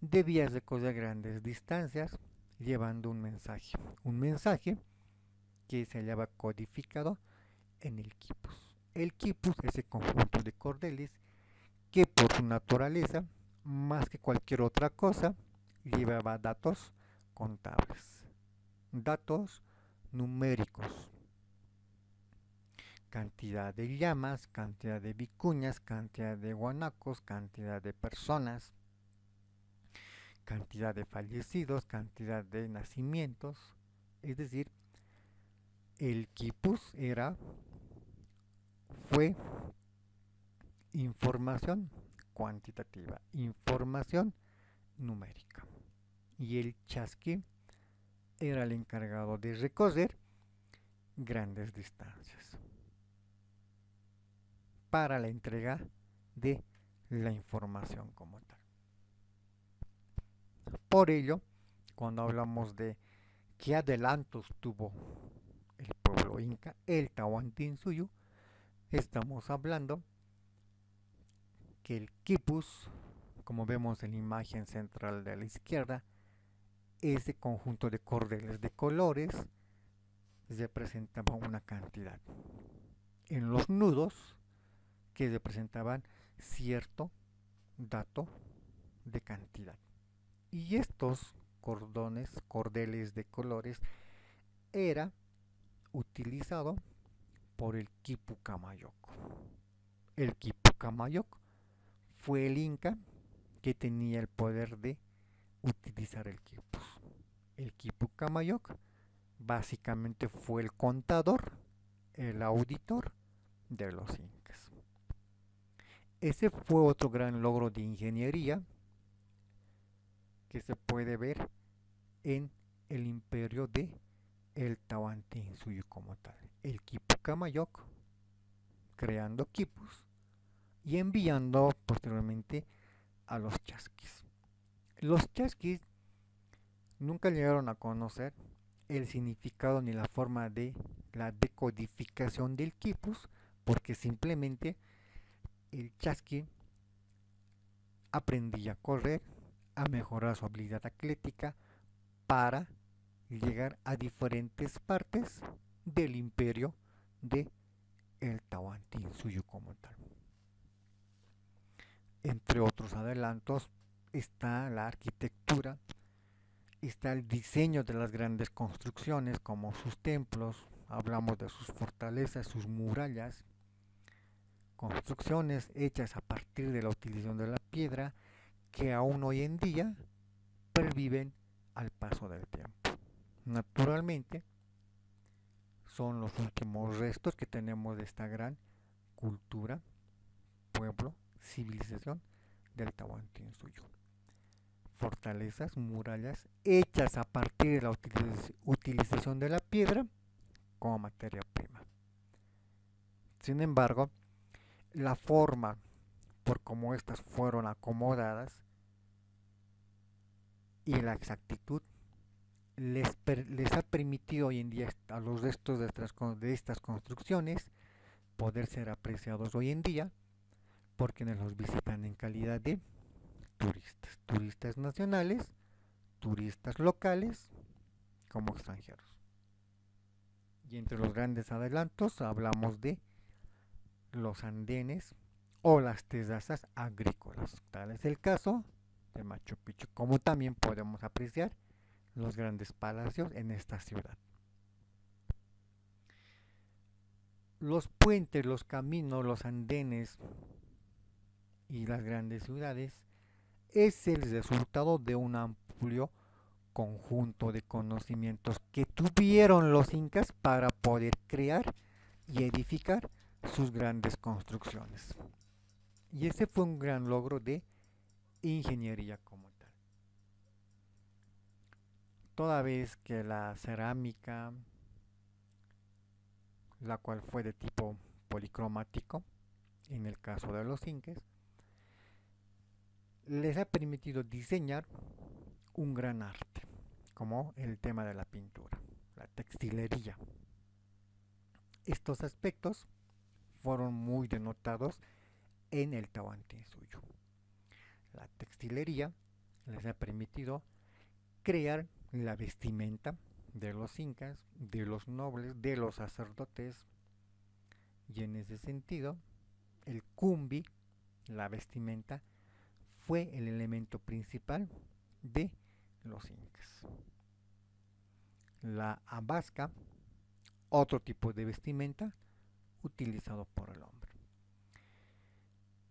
debía recorrer grandes distancias llevando un mensaje que se hallaba codificado en el quipus. El quipus es el conjunto de cordeles que por su naturaleza, más que cualquier otra cosa, llevaba datos contables, datos numéricos, cantidad de llamas, cantidad de vicuñas, cantidad de guanacos, cantidad de personas, cantidad de fallecidos, cantidad de nacimientos. Es decir, el quipus fue información cuantitativa, información numérica. Y el chasqui era el encargado de recorrer grandes distancias para la entrega de la información como tal. Por ello, cuando hablamos de qué adelantos tuvo el pueblo pueblo inca, el Tahuantinsuyo, estamos hablando que el quipus, como vemos en la imagen central de la izquierda, ese conjunto de cordeles de colores representaba una cantidad. En los nudos, que representaban cierto dato de cantidad. Y estos cordeles de colores, era utilizado por el Quipu Camayoc. El Quipu Camayoc fue el inca que tenía el poder de utilizar el quipus. El Quipu Camayoc básicamente fue el contador, el auditor de los incas. Ese fue otro gran logro de ingeniería que se puede ver en el imperio de el Tahuantinsuyo como tal. El Quipu Camayoc creando quipus y enviando posteriormente a los chasquis. Los chasquis nunca llegaron a conocer el significado ni la forma de la decodificación del quipus, porque simplemente el chasqui aprendía a correr, a mejorar su habilidad atlética para llegar a diferentes partes del imperio de el Tahuantinsuyo como tal. Entre otros adelantos está la arquitectura, está el diseño de las grandes construcciones como sus templos, hablamos de sus fortalezas, sus murallas, construcciones hechas a partir de la utilización de la piedra que aún hoy en día perviven al paso del tiempo. Naturalmente, son los últimos restos que tenemos de esta gran cultura, pueblo, civilización del Tahuantinsuyo. Fortalezas, murallas hechas a partir de la utilización de la piedra como materia prima. Sin embargo, la forma por cómo estas fueron acomodadas y la exactitud les ha permitido hoy en día a los restos de estas construcciones poder ser apreciados hoy en día por quienes los visitan en calidad de turistas nacionales, turistas locales como extranjeros. Y entre los grandes adelantos hablamos de los andenes o las terrazas agrícolas. Tal es el caso de Machu Picchu, como también podemos apreciar los grandes palacios en esta ciudad. Los puentes, los caminos, los andenes y las grandes ciudades es el resultado de un amplio conjunto de conocimientos que tuvieron los incas para poder crear y edificar sus grandes construcciones. Y ese fue un gran logro de ingeniería como tal. Toda vez que la cerámica, la cual fue de tipo policromático, en el caso de los incas, les ha permitido diseñar un gran arte, como el tema de la pintura, la textilería. Estos aspectos fueron muy denotados en el Tahuantinsuyo. La textilería les ha permitido crear la vestimenta de los incas, de los nobles, de los sacerdotes, y en ese sentido el cumbi, la vestimenta, fue el elemento principal de los incas. La abasca, otro tipo de vestimenta utilizado por el hombre.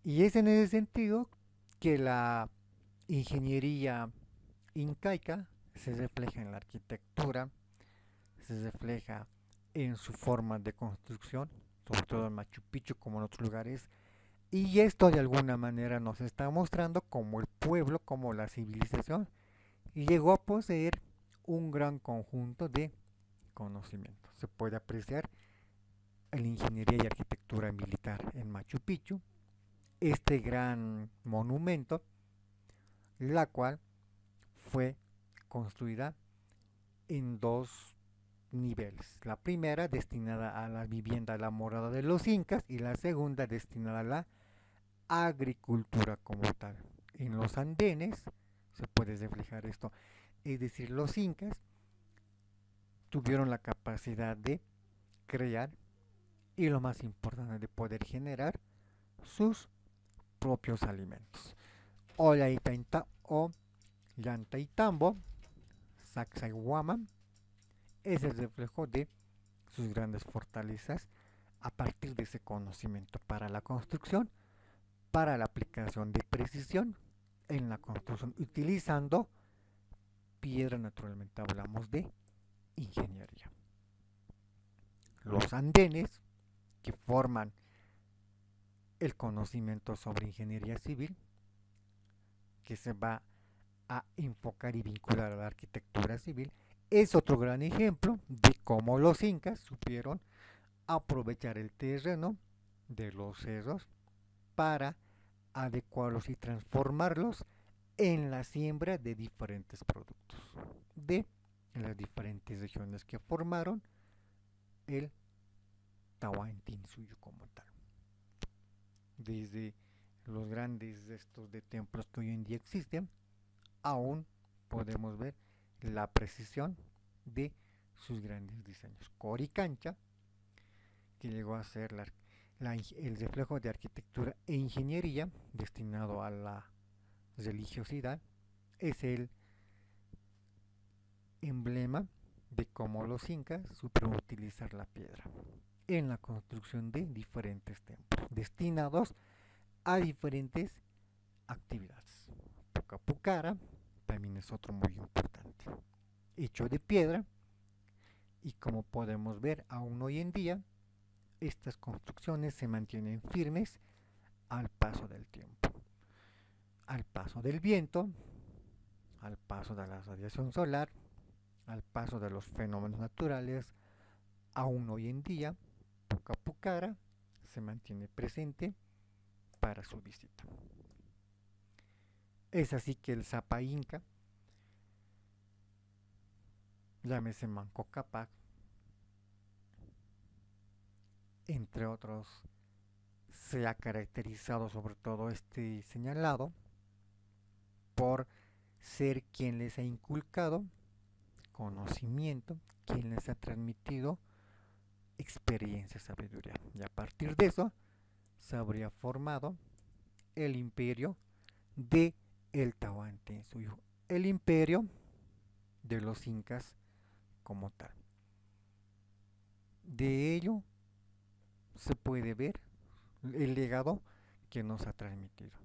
Y es en ese sentido que la ingeniería incaica se refleja en la arquitectura, se refleja en su forma de construcción, sobre todo en Machu Picchu como en otros lugares, y esto de alguna manera nos está mostrando cómo el pueblo, como la civilización, llegó a poseer un gran conjunto de conocimientos. Se puede apreciar en la ingeniería y arquitectura militar en Machu Picchu, este gran monumento, la cual fue construida en dos niveles. La primera destinada a la vivienda, la morada de los incas, y la segunda destinada a la agricultura como tal. En los andenes se puede reflejar esto. Es decir, los incas tuvieron la capacidad de crear y lo más importante de poder generar sus propios alimentos. Ollaitainta o Llantaitambo, Sacsayhuaman, es el reflejo de sus grandes fortalezas a partir de ese conocimiento para la construcción, para la aplicación de precisión en la construcción, utilizando piedra. Naturalmente hablamos de ingeniería. Los andenes que forman el conocimiento sobre ingeniería civil, que se va a enfocar y vincular a la arquitectura civil, es otro gran ejemplo de cómo los incas supieron aprovechar el terreno de los cerros para adecuarlos y transformarlos en la siembra de diferentes productos de las diferentes regiones que formaron el Tahuantinsuyo como tal. Desde los grandes restos de templos que hoy en día existen, aún podemos ver la precisión de sus grandes diseños. Coricancha, que llegó a ser el reflejo de arquitectura e ingeniería destinado a la religiosidad, es el emblema de cómo los incas supieron utilizar la piedra en la construcción de diferentes templos destinados a diferentes actividades. Pucapucara también es otro muy importante, hecho de piedra, y como podemos ver aún hoy en día, estas construcciones se mantienen firmes al paso del tiempo, al paso del viento, al paso de la radiación solar, al paso de los fenómenos naturales. Aún hoy en día, Pucapucara se mantiene presente para su visita. Es así que el Zapa Inca, llámese Manco Cápac, entre otros, se ha caracterizado sobre todo este señalado por ser quien les ha inculcado conocimiento, quien les ha transmitido experiencia, sabiduría. Y a partir de eso se habría formado el imperio de el Tahuantinsuyo, el imperio de los incas como tal. De ello se puede ver el legado que nos ha transmitido.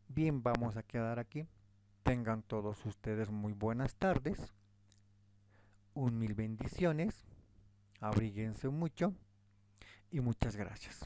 Bien, vamos a quedar aquí. Tengan todos ustedes muy buenas tardes. Un mil bendiciones. Abríguense mucho y muchas gracias.